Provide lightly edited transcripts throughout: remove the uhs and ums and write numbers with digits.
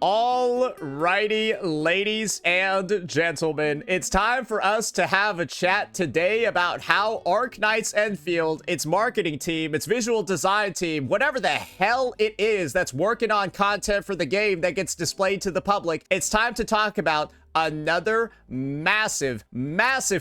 Alrighty, ladies and gentlemen, it's time for us to have a chat today about how Arknights Enfield, its marketing team, its visual design team, whatever the hell it is that's working on content for the game that gets displayed to the public, it's time to talk about another massive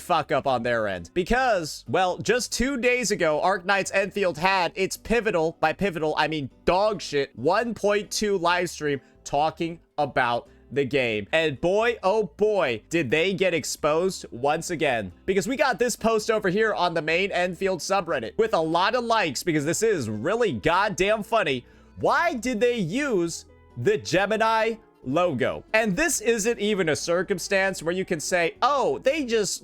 fuck up on their end. Because, well, just 2 days ago, Arknights Enfield had its pivotal, by pivotal, I mean dog shit, 1.2 live stream talking about the game. And boy, oh boy, did they get exposed once again. Because we got this post over here on the main Enfield subreddit with a lot of likes because this is really goddamn funny. Why did they use the Gemini logo? And this isn't even a circumstance where you can say, oh, they just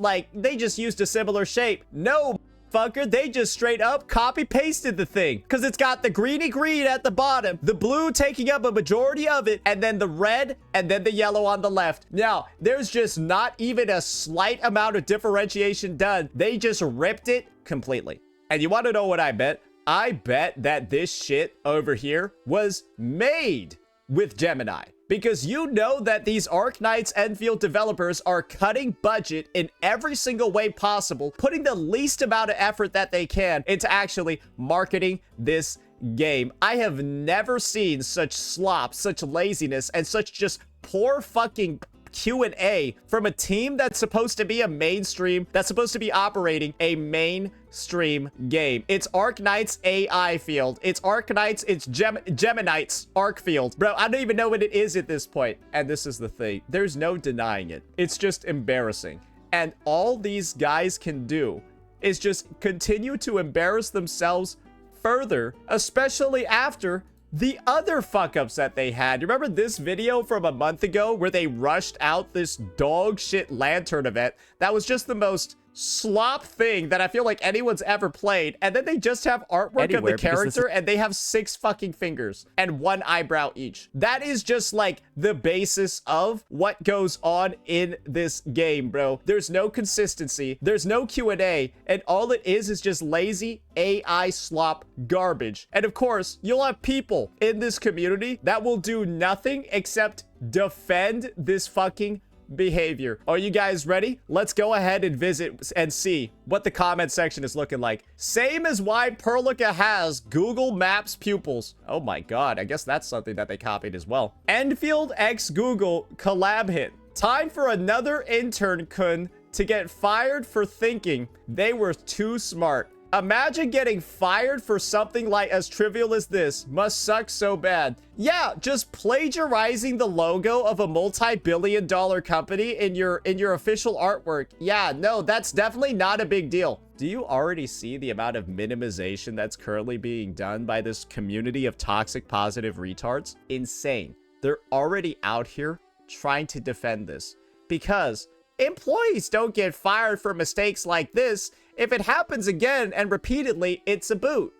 used a similar shape. No, fucker, they just straight up copy pasted the thing because it's got the greeny green at the bottom, the blue taking up a majority of it, and then the red and then the yellow on the left. Now, there's just not even a slight amount of differentiation done. They just ripped it completely. And you want to know what I bet? I bet that this shit over here was made with Gemini. Because you know that these Arknights Enfield developers are cutting budget in every single way possible, putting the least amount of effort that they can into actually marketing this game. I have never seen such slop, such laziness, and such just poor fucking Q&A from a team that's supposed to be a mainstream, that's supposed to be operating a mainstream game. It's Arknights AI field. It's Arknights, it's Geminites Arc field. Bro, I don't even know what it is at this point. And this is the thing. There's no denying it. It's just embarrassing. And all these guys can do is just continue to embarrass themselves further, especially after the other fuck-ups that they had. You remember this video from a month ago where they rushed out this dog shit lantern event that was just the most slop thing that I feel like anyone's ever played, and then they just have artwork of the character and they have 6 fucking fingers and 1 eyebrow each. That is just like the basis of what goes on in this game, bro. There's no consistency, there's no Q&A, and all it is just lazy AI slop garbage. And of course, you'll have people in this community that will do nothing except defend this fucking behavior. Are you guys ready? Let's go ahead and visit and see what the comment section is looking like. Same as why Perlica has Google Maps pupils. Oh my god, I guess that's something that they copied as well. Enfield x Google collab hit. Time for another intern kun to get fired for thinking they were too smart. Imagine getting fired for something like as trivial as this. Must suck so bad. Yeah, just plagiarizing the logo of a multi-billion-dollar company in your official artwork. Yeah, no, that's definitely not a big deal. Do you already see the amount of minimization that's currently being done by this community of toxic positive retards? Insane. They're already out here trying to defend this because employees don't get fired for mistakes like this. If it happens again and repeatedly, it's a boot.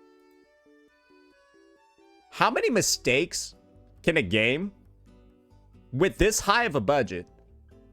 How many mistakes can a game with this high of a budget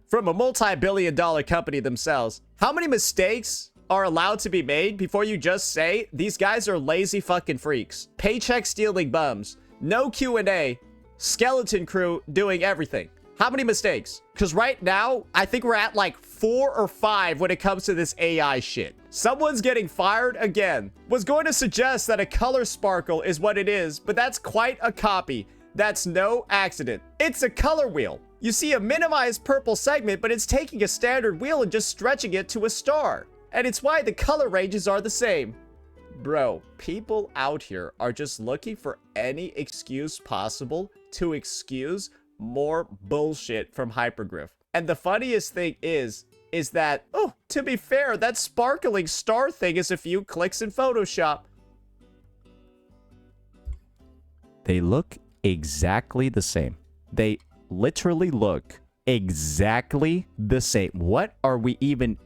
from a multi-billion-dollar company themselves, how many mistakes are allowed to be made before you just say these guys are lazy fucking freaks, paycheck stealing bums, no Q&A, skeleton crew doing everything? How many mistakes? Because right now, I think we're at like 4 or 5 when it comes to this AI shit. Someone's getting fired again. Was going to suggest that a color sparkle is what it is, but that's quite a copy. That's no accident. It's a color wheel. You see a minimized purple segment, but it's taking a standard wheel and just stretching it to a star. And it's why the color ranges are the same. Bro, people out here are just looking for any excuse possible to excuse more bullshit from Hypergryph. And the funniest thing is that, oh, to be fair, that sparkling star thing is a few clicks in Photoshop. They look exactly the same. They literally look exactly the same. What are we even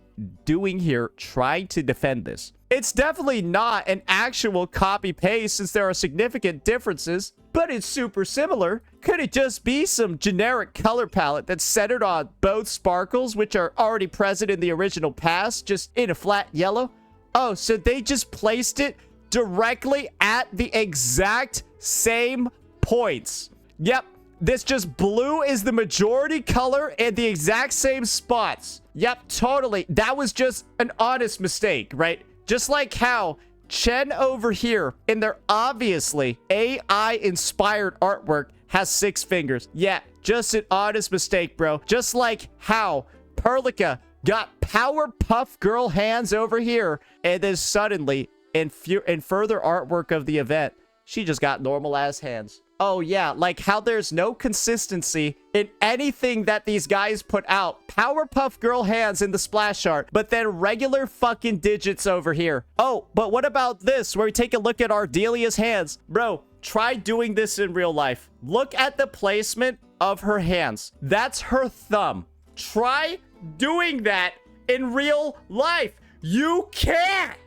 doing here trying to defend this? It's definitely not an actual copy paste since there are significant differences, but it's super similar. Could it just be some generic color palette that's centered on both sparkles, which are already present in the original pass, just in a flat yellow? Oh, so they just placed it directly at the exact same points. Yep, This just blue is the majority color and the exact same spots. Yep, totally. That was just an honest mistake, right? Just like how Chen over here in their obviously AI-inspired artwork has 6 fingers. Yeah, just an honest mistake, bro. Just like how Perlica got Powerpuff Girl hands over here, and then suddenly, in further artwork of the event, she just got normal-ass hands. Oh, yeah, like how there's no consistency in anything that these guys put out. Powerpuff Girl hands in the splash art, but then regular fucking digits over here. Oh, but what about this, where we take a look at Ardelia's hands? Bro, try doing this in real life. Look at the placement of her hands. That's her thumb. Try doing that in real life. You can't.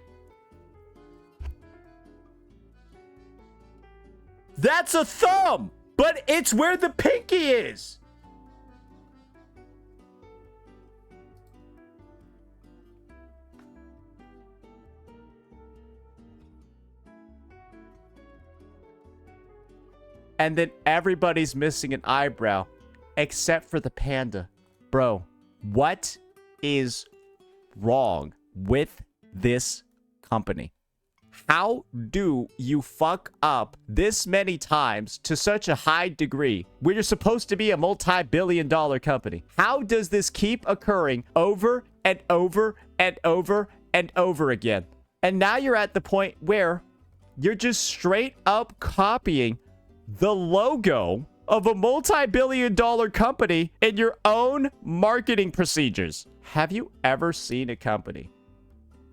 That's a thumb, but it's where the pinky is. And then everybody's missing an eyebrow, except for the panda. Bro, what is wrong with this company? How do you fuck up this many times to such a high degree when you're supposed to be a multi-billion-dollar company? How does this keep occurring over and over and over and over again? And now you're at the point where you're just straight up copying the logo of a multi-billion-dollar company in your own marketing procedures. Have you ever seen a company,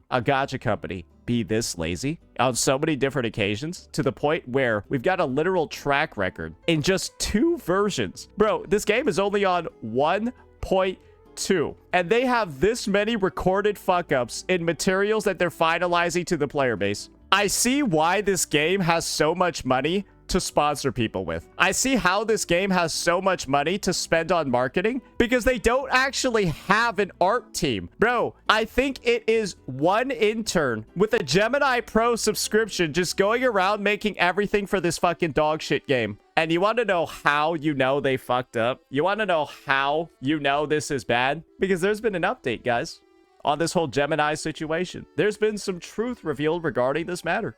a gacha company, be this lazy on so many different occasions to the point where we've got a literal track record in just 2 versions? Bro, this game is only on 1.2 and they have this many recorded fuck-ups in materials that they're finalizing to the player base. I see why this game has so much money to sponsor people with. I see how this game has so much money to spend on marketing because they don't actually have an art team. Bro, I think it is one intern with a Gemini Pro subscription just going around making everything for this fucking dog shit game. And you want to know how you know they fucked up? You want to know how you know this is bad? Because there's been an update, guys, on this whole Gemini situation. There's been some truth revealed regarding this matter.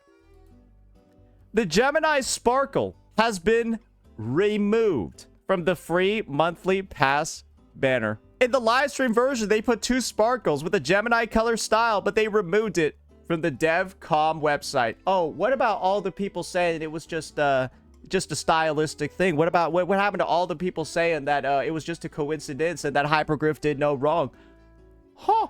The Gemini Sparkle has been removed from the free monthly pass banner. In the live stream version, they put 2 sparkles with a Gemini color style, but they removed it from the DevCom website. Oh, what about all the people saying it was just a stylistic thing? What about what happened to all the people saying that it was just a coincidence and that Hypergryph did no wrong? Huh.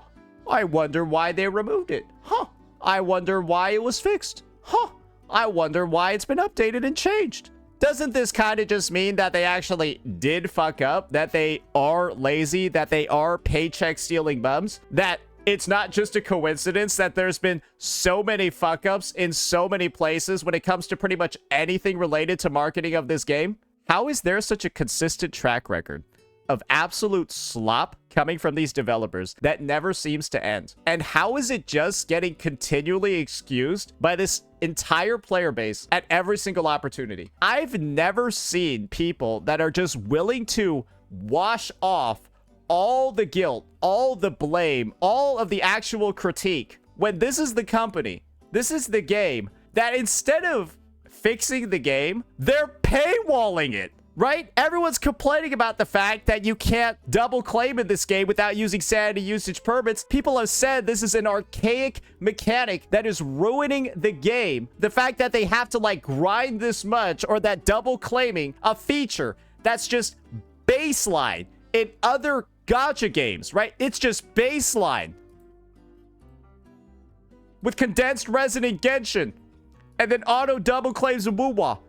I wonder why they removed it. Huh. I wonder why it was fixed. Huh. I wonder why it's been updated and changed. Doesn't this kind of just mean that they actually did fuck up? That they are lazy? That they are paycheck stealing bums? That it's not just a coincidence that there's been so many fuck ups in so many places when it comes to pretty much anything related to marketing of this game? How is there such a consistent track record of absolute slop coming from these developers that never seems to end? And how is it just getting continually excused by this entire player base at every single opportunity? I've never seen people that are just willing to wash off all the guilt, all the blame, all of the actual critique, when this is the company, this is the game, that instead of fixing the game, they're paywalling it. Right? Everyone's complaining about the fact that you can't double claim in this game without using sanity usage permits. People have said this is an archaic mechanic that is ruining the game. The fact that they have to like grind this much, or that double claiming a feature that's just baseline in other gacha games, right? It's just baseline. With condensed resin in Genshin and then auto double claims in Wuwa.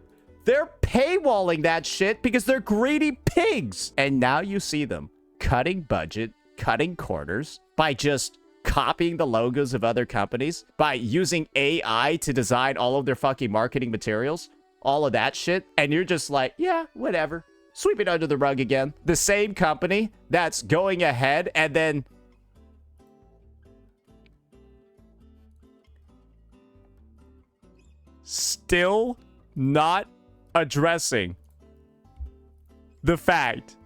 They're paywalling that shit because they're greedy pigs. And now you see them cutting budget, cutting corners by just copying the logos of other companies, by using AI to design all of their fucking marketing materials, all of that shit. And you're just like, yeah, whatever. Sweep it under the rug again. The same company that's going ahead and then still not addressing the fact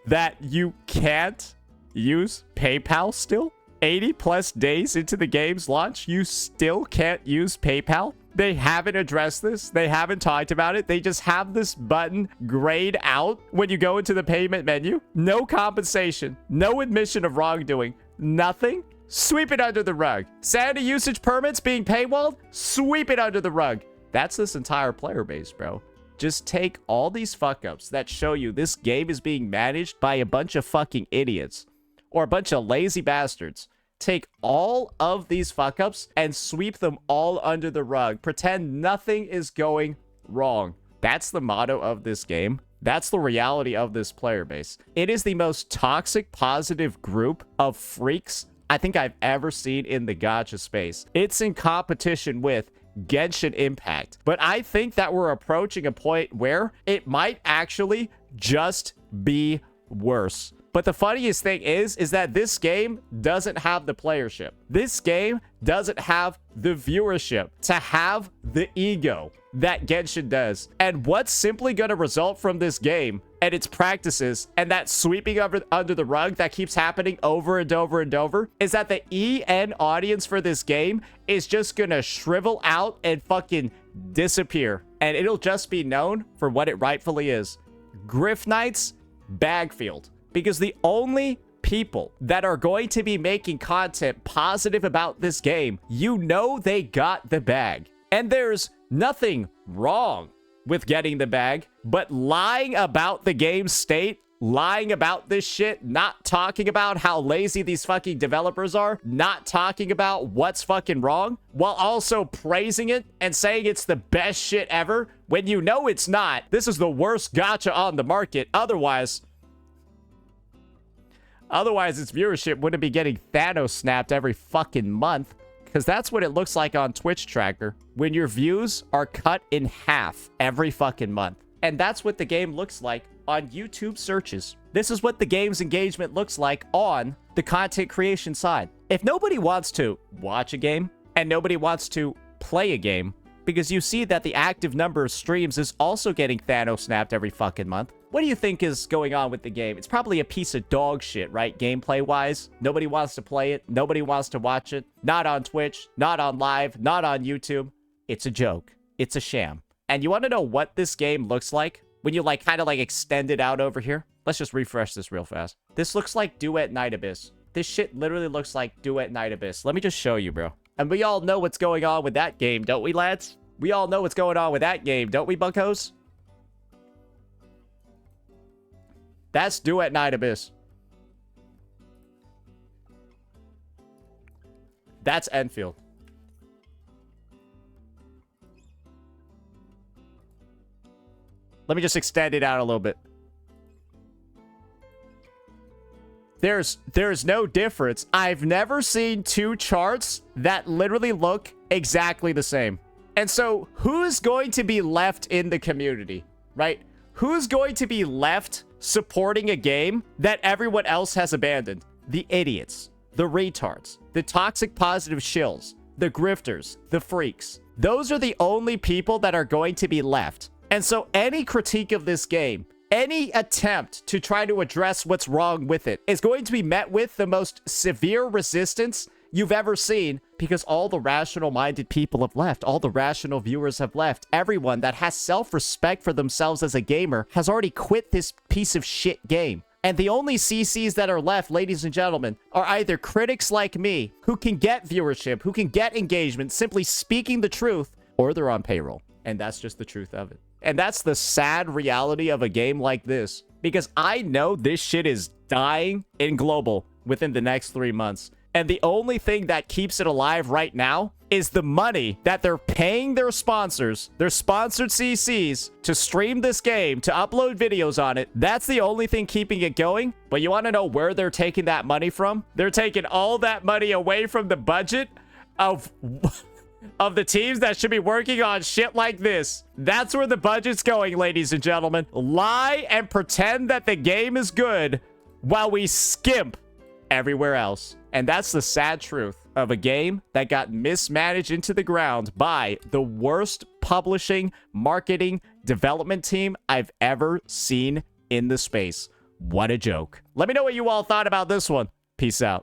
that you can't use PayPal still? 80 plus days into the game's launch, you still can't use PayPal? They haven't addressed this. They haven't talked about it. They just have this button grayed out when you go into the payment menu. No compensation. No admission of wrongdoing. Nothing. Sweep it under the rug. Sanity usage permits being paywalled? Sweep it under the rug. That's this entire player base, bro. Just take all these fuck-ups that show you this game is being managed by a bunch of fucking idiots or a bunch of lazy bastards. Take all of these fuck-ups and sweep them all under the rug. Pretend nothing is going wrong. That's the motto of this game. That's the reality of this player base. It is the most toxic, positive group of freaks I think I've ever seen in the gacha space. It's in competition with Genshin Impact. But I think that we're approaching a point where it might actually just be worse. But the funniest thing is that this game doesn't have the playership. This game doesn't have the viewership to have the ego that Genshin does. And what's simply going to result from this game and its practices and that sweeping under the rug that keeps happening over and over and over is that the EN audience for this game is just going to shrivel out and fucking disappear. And it'll just be known for what it rightfully is. Gryph Knight's Bagfield. Because the only people that are going to be making content positive about this game, you know they got the bag. And there's nothing wrong with getting the bag, but lying about the game's state, lying about this shit, not talking about how lazy these fucking developers are, not talking about what's fucking wrong, while also praising it and saying it's the best shit ever, when you know it's not. This is the worst gacha on the market. Otherwise, its viewership wouldn't be getting Thanos snapped every fucking month. Because that's what it looks like on Twitch Tracker when your views are cut in half every fucking month. And that's what the game looks like on YouTube searches. This is what the game's engagement looks like on the content creation side. If nobody wants to watch a game and nobody wants to play a game, because you see that the active number of streams is also getting Thanos snapped every fucking month, what do you think is going on with the game? It's probably a piece of dog shit, right? Gameplay-wise. Nobody wants to play it. Nobody wants to watch it. Not on Twitch. Not on Live. Not on YouTube. It's a joke. It's a sham. And you want to know what this game looks like? When you, like, kind of, like, extend it out over here? Let's just refresh this real fast. This looks like Duet Night Abyss. This shit literally looks like Duet Night Abyss. Let me just show you, bro. And we all know what's going on with that game, don't we, lads? We all know what's going on with that game, don't we, bunkos? That's Duet Night Abyss. That's Enfield. Let me just extend it out a little bit. There's no difference. I've never seen two charts that literally look exactly the same. And so, who's going to be left in the community, right? Who's going to be left supporting a game that everyone else has abandoned? The idiots, the retards, the toxic positive shills, the grifters, the freaks. Those are the only people that are going to be left. And so any critique of this game, any attempt to try to address what's wrong with it is going to be met with the most severe resistance you've ever seen, because all the rational-minded people have left. All the rational viewers have left. Everyone that has self-respect for themselves as a gamer has already quit this piece of shit game. And the only CCs that are left, ladies and gentlemen, are either critics like me, who can get viewership, who can get engagement, simply speaking the truth, or they're on payroll. And that's just the truth of it. And that's the sad reality of a game like this. Because I know this shit is dying in global within the next 3 months. And the only thing that keeps it alive right now is the money that they're paying their sponsors, their sponsored CCs, to stream this game, to upload videos on it. That's the only thing keeping it going. But you want to know where they're taking that money from? They're taking all that money away from the budget of the teams that should be working on shit like this. That's where the budget's going, ladies and gentlemen. Lie and pretend that the game is good while we skimp everywhere else. And that's the sad truth of a game that got mismanaged into the ground by the worst publishing, marketing, development team I've ever seen in the space. What a joke. Let me know what you all thought about this one. Peace out.